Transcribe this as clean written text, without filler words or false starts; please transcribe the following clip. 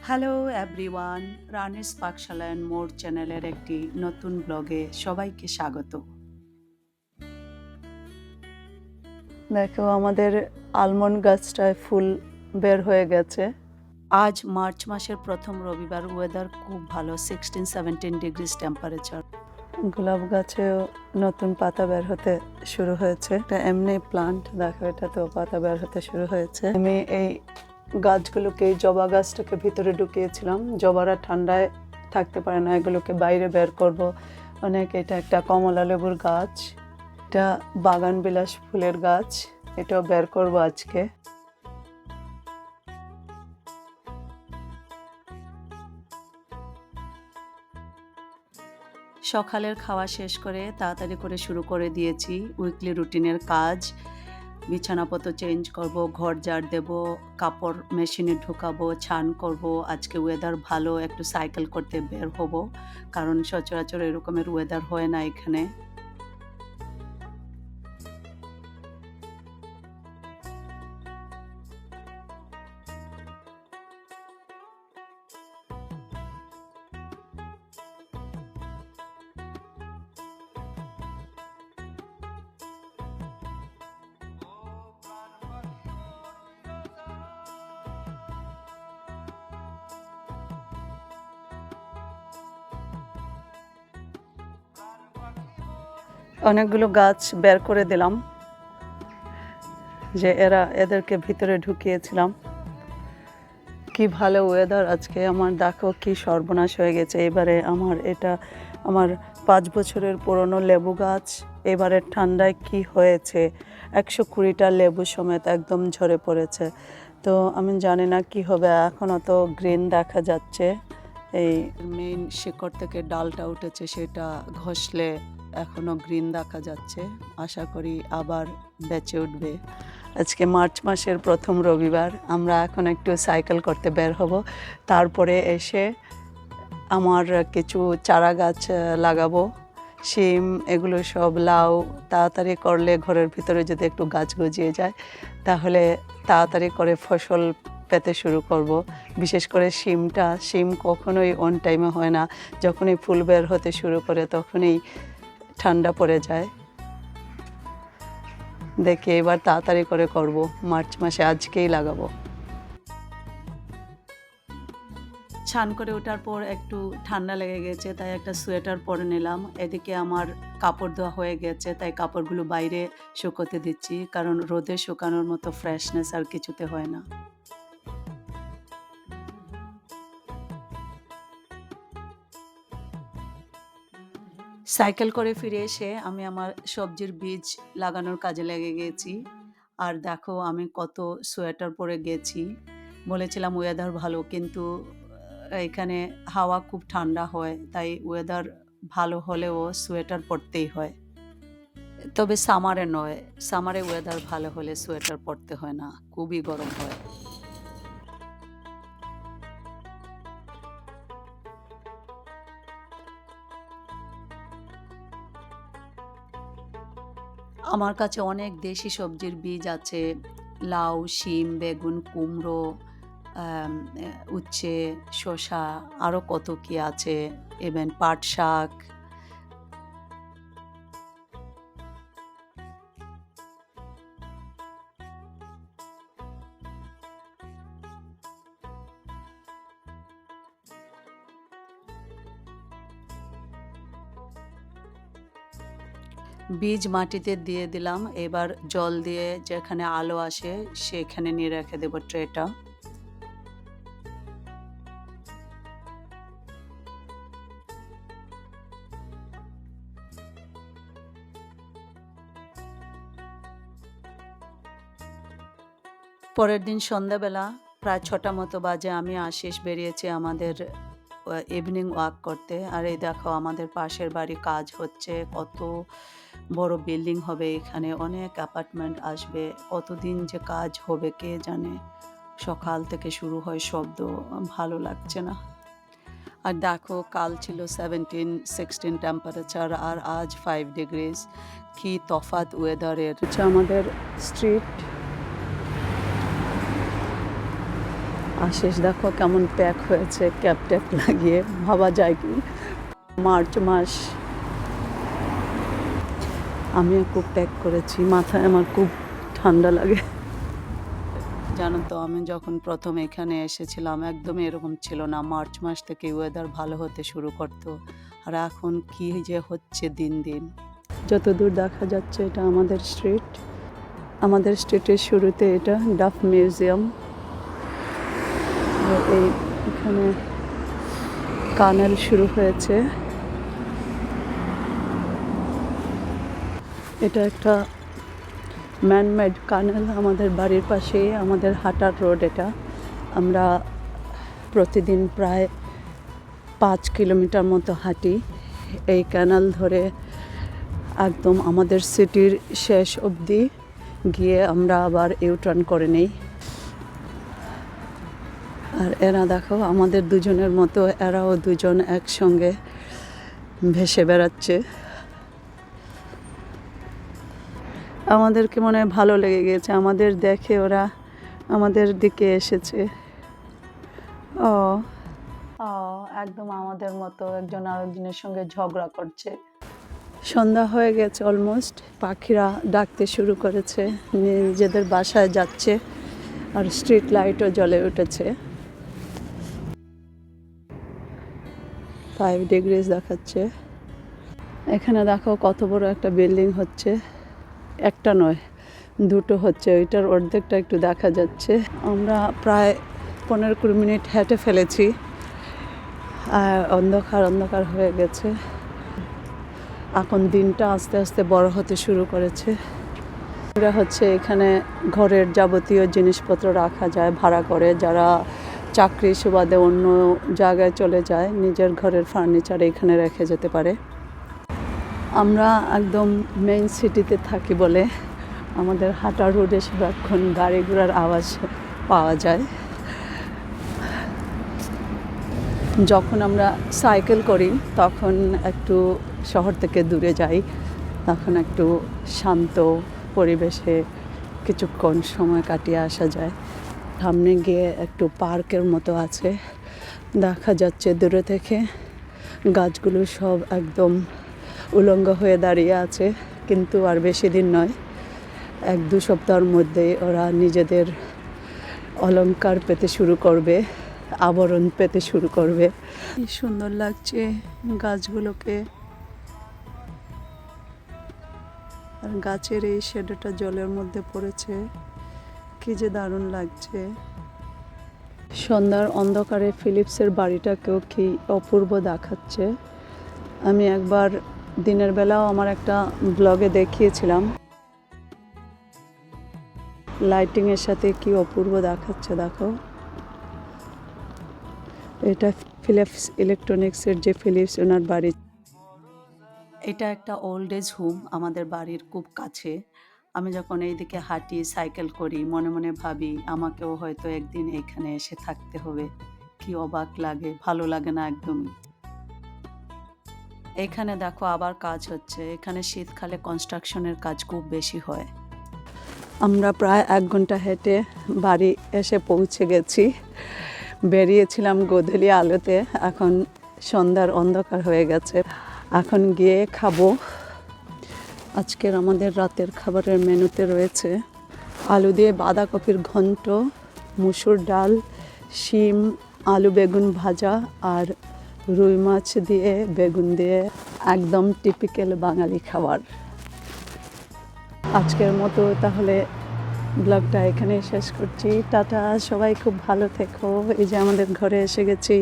Hello everyone, Rani's Pakshala and more চ্যানেলের একটি নতুন ব্লগে সবাইকে স্বাগত। দেখো আমাদের আলমন্ড গাছটায় ফুল বের হয়ে গেছে। আজ মার্চ মাসের প্রথম রবিবার, ওয়েদার খুব ভালো, 16-17 ডিগ্রিজ টেম্পারেচার। গোলাপ গাছেও নতুন পাতা বের হতে শুরু হয়েছে। এটা এমনি প্লান্ট, দেখো এটাতেও পাতা বের হতে শুরু হয়েছে। আমি এই গাছগুলোকে, জবা গাছটাকে ভিতরে ঢুকিয়েছিলাম। জবারা ঠান্ডায় থাকতে পারে না, এগুলোকে বাইরে বের করব অনেক। এটা একটা কমলা লেবুর গাছ, এটা বাগান বিলাস ফুলের গাছ, এটাও বের করব আজকে। সকালের খাওয়া শেষ করে তাড়াতাড়ি করে শুরু করে দিয়েছি উইকলি রুটিনের কাজ। বিছানাপত্র চেঞ্জ করব, ঘর ঝাড় দেব, কাপড় মেশিনে ঢুকাবো, ছান করব। আজকে ওয়েদার ভালো, একটু সাইকেল করতে বের হব, কারণ সচরাচর এরকমের ওয়েদার হয় না এখানে। অনেকগুলো গাছ বের করে দিলাম, যে এদেরকে ভিতরে ঢুকিয়েছিলাম। কি ভালো ওয়েদার আজকে আমার, দেখো কি সর্বনাশ হয়ে গেছে এবারে। আমার 5 বছরের পুরনো লেবু গাছ এবারে ঠান্ডায় কি হয়েছে, 120টা লেবু সমেত একদম ঝরে পড়েছে। তো আমি জানি না কি হবে, এখনও তো গ্রিন দেখা যাচ্ছে। এই মেইন শিকড় থেকে ডালটা উঠেছে, সেটা ঘষলে এখনও গ্রিন দেখা যাচ্ছে। আশা করি আবার বেঁচে উঠবে। আজকে মার্চ মাসের প্রথম রবিবার, আমরা এখন একটু সাইকেল করতে বের হব। তারপরে এসে আমার কিছু চারা গাছ লাগাবো, শিম, এগুলো সব, লাউ। তাড়াতাড়ি করলে ঘরের ভিতরে যদি একটু গাছ গজিয়ে যায় তাহলে তাড়াতাড়ি করে ফসল পেতে শুরু করব। বিশেষ করে শিম কখনোই অন টাইমে হয় না, যখনই ফুল বের হতে শুরু করে তখনই ঠান্ডা পড়ে যায়। দেখি এবার তাড়াতাড়ি করে করব, মার্চ মাসে আজকেই লাগাবো। স্নান করে ওঠার পর একটু ঠান্ডা লেগে গেছে, তাই একটা সোয়েটার পরে নিলাম। এদিকে আমার কাপড় ধোয়া হয়ে গেছে, তাই কাপড়গুলো বাইরে শুকোতে দিচ্ছি, কারণ রোদে শুকানোর মতো ফ্রেশনেস আর কিছুতে হয় না। সাইকেল করে ফিরে এসে আমি আমার সবজির বীজ লাগানোর কাজে লেগে গেছি। আর দেখো আমি কত সোয়েটার পরে গেছি। বলেছিলাম ওয়েদার ভালো, কিন্তু এখানে হাওয়া খুব ঠান্ডা হয়, তাই ওয়েদার ভালো হলেও সোয়েটার পরতেই হয়। তবে সামারে নয়, সামারে ওয়েদার ভালো হলে সোয়েটার পরতে হয় না, খুবই গরম হয়। আমার কাছে অনেক দেশি সবজির বীজ আছে, লাউ, শিম, বেগুন, কুমড়ো, উচ্ছে, শসা, আরও কত কি আছে, ইভেন পাট শাক। বীজ মাটিতে দিয়ে দিলাম, এবার জল দিয়ে যেখানে আলো আসে সেখানে নিয়ে রেখে দেবো ট্রেটা। পরের দিন সন্ধ্যাবেলা প্রায় 6টা মতো বাজে, আমি আশিস বেরিয়েছি আমাদের ইভিনিং ওয়াক করতে। আর এই দেখো আমাদের পাশের বাড়ি কাজ হচ্ছে, কত বড় বিল্ডিং হবে এখানে, অনেক অ্যাপার্টমেন্ট আসবে, কতদিন যে কাজ হবে কে জানে। সকাল থেকে শুরু হয় শব্দ, ভালো লাগছে না। আর দেখো কাল ছিল 17-16 টেম্পারেচার, আর আজ 5 ডিগ্রিজ। কি তফাৎ ওয়েদারের। আমাদের স্ট্রিট, আশিস দেখো কেমন প্যাক হয়েছে, ক্যাপ ট্যাপ লাগিয়ে, ভাবা যায় কি মার্চ মাস। আমিও খুব প্যাক করেছি, মাথায় আমার খুব ঠান্ডা লাগে। জানো তো, আমি যখন প্রথম এখানে এসেছিলাম একদমই এরকম ছিল না। মার্চ মাস থেকে ওয়েদার ভালো হতে শুরু করতো, আর এখন কি যে হচ্ছে দিন দিন। যতদূর দেখা যাচ্ছে এটা আমাদের স্ট্রিট। আমাদের স্ট্রিটের শুরুতে এটা ডাফ মিউজিয়াম। এই এখানে কানেল শুরু হয়েছে। এটা একটা ম্যানমেড কানেল আমাদের বাড়ির পাশেই, আমাদের হাঁটার রোড এটা। আমরা প্রতিদিন প্রায় 5 কিলোমিটার মতো হাঁটি এই ক্যানাল ধরে, একদম আমাদের সিটির শেষ অবধি গিয়ে আমরা আবার ইউটার্ন করে নিই। আর এরা দেখো আমাদের দুজনের মতো, এরাও দুজন একসঙ্গে ভেসে বেড়াচ্ছে। আমাদেরকে মনে হয় ভালো লেগে গেছে, আমাদের দেখে ওরা আমাদের দিকে এসেছে। ও ও একদম আমাদের মতো একজন আরেকজনের সঙ্গে ঝগড়া করছে। সন্ধ্যা হয়ে গেছে অলমোস্ট, পাখিরা ডাকতে শুরু করেছে, নিজেদের বাসায় যাচ্ছে, আর স্ট্রিট লাইটও জ্বলে উঠেছে। 5 ডিগ্রিজ দেখাচ্ছে। এখানে দেখো কত বড় একটা বিল্ডিং হচ্ছে, একটা নয় দুটো হচ্ছে, ওইটার অর্ধেকটা একটু দেখা যাচ্ছে। আমরা প্রায় 15-20 মিনিট হেঁটে ফেলেছি, অন্ধকার অন্ধকার হয়ে গেছে। এখন দিনটা আস্তে আস্তে বড় হতে শুরু করেছে। এটা হচ্ছে এখানে ঘরের যাবতীয় জিনিসপত্র রাখা যায় ভাড়া করে, যারা চাকরি সুবাদে অন্য জায়গায় চলে যায় নিজের ঘরের ফার্নিচার এখানে রেখে যেতে পারে। আমরা একদম মেইন সিটিতে থাকি বলে আমাদের হাঁটা রোডে সারাক্ষণ গাড়ি ঘোড়ার আওয়াজ পাওয়া যায়। যখন আমরা সাইকেল করি তখন একটু শহর থেকে দূরে যাই, তখন একটু শান্ত পরিবেশে কিছুক্ষণ সময় কাটিয়ে আসা যায়। সামনে গিয়ে একটু পার্কের মতো আছে, দেখা যাচ্ছে দূরে থেকে গাছগুলো সব একদম উলঙ্গ হয়ে দাঁড়িয়ে আছে, কিন্তু আর বেশি দিন নয়, 1-2 সপ্তাহের মধ্যেই ওরা নিজেদের অলংকার পেতে শুরু করবে, আবরণ পেতে শুরু করবে। কি সুন্দর লাগছে গাছগুলোকে, আর গাছের এই শ্যাডোটা জলের মধ্যে পড়েছে, কি যে দারুণ লাগছে। সন্ধ্যার অন্ধকারে ফিলিপসের বাড়িটাকেও কি অপূর্ব দেখাচ্ছে। আমি একবার দিনের বেলাও আমার একটা ব্লগে দেখিয়েছিলাম, লাইটিংয়ের সাথে কি অপূর্ব দেখাচ্ছে দেখো। এটা ফিলিপস ইলেকট্রনিক্সের যে ফিলিপস ওনার বাড়ি। এটা একটা ওল্ড এজ হোম আমাদের বাড়ির খুব কাছে। আমি যখন এইদিকে হাঁটি সাইকেল করি মনে মনে ভাবি আমাকেও হয়তো একদিন এখানে এসে থাকতে হবে। কি অবাক লাগে, ভালো লাগে না একদমই। এখানে দেখো আবার কাজ হচ্ছে, এখানে শীতকালে কনস্ট্রাকশনের কাজ খুব বেশি হয়। আমরা প্রায় 1 ঘন্টা হেঁটে বাড়ি এসে পৌঁছে গেছি। বেরিয়েছিলাম গোধূলি আলোতে, এখন সন্ধ্যার অন্ধকার হয়ে গেছে। এখন গিয়ে খাবো। আজকের আমাদের রাতের খাবারের মেনুতে রয়েছে আলু দিয়ে বাঁধাকপির ঘন্ট, মুসুর ডাল, শিম আলু বেগুন ভাজা, আর রুই মাছ দিয়ে বেগুন দিয়ে, একদম টিপিক্যাল বাঙালি খাবার। আজকের মতো তাহলে ব্লগটা এখানে শেষ করছি। টাটা, সবাই খুব ভালো থেকো। এই যে আমাদের ঘরে এসে গেছি।